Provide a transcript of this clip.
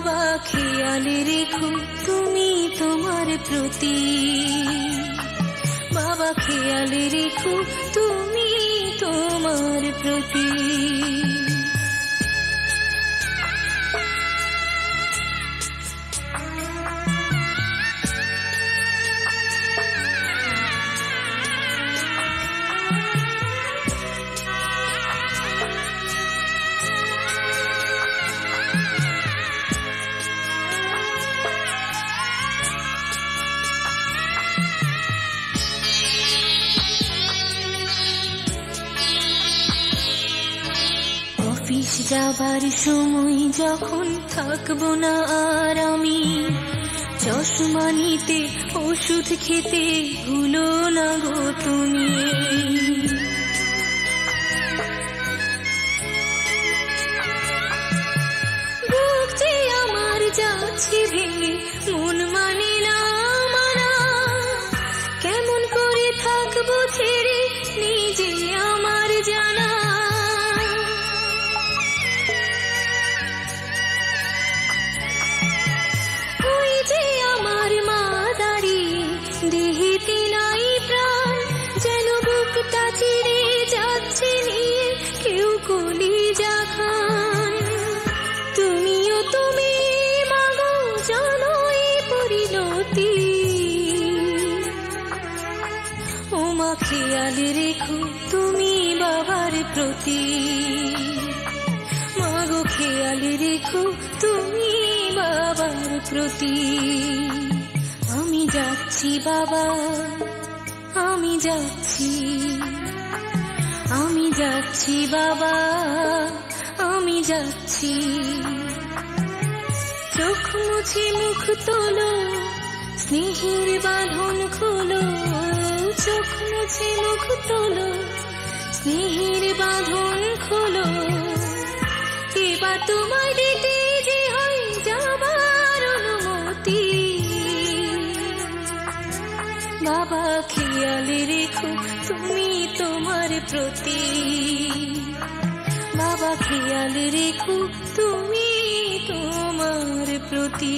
বাবা খেয়াল রেখো তুমি তোমার প্রতি, বাবা খেয়াল রেখো তুমি তোমার প্রতি। অফিস যাবার সময় যখন থাকবো না আর আমি, চশমা নিতে ওষুধ খেতে ভুলো না গো তুমি। বুক যে আমার যাচ্ছে ভেঙে, মন মানে না মানা, কেমন করে থাকবো ছেড়ে নিজে আমার জানা। দেহেতে নাই প্রাণ, যেন বুকটা চিরে যাচ্ছে নিয়ে কেউ কলিজা খান। তুমিও তুমি মাগো জানো এই পরিণতি, ও মা খেয়াল রেখো তুমি বাবার প্রতি, মাগো খেয়াল রেখো তুমি বাবার প্রতি। আমি যাচ্ছি বাবা, আমি যাচ্ছি, আমি যাচ্ছি বাবা, আমি যাচ্ছি। চোখ মুছে মুখ তোলো, স্নেহের বাঁধন খোলো, চোখ মুছে মুখ তোলো, স্নেহের বাঁধন খোলো। এবার তোমায় দিতে যে হয় যাবার অনুমতি, বাবা খেয়াল রেখো তুমি তোমার প্রতি, বাবা খেয়াল রেখো তুমি তোমার প্রতি।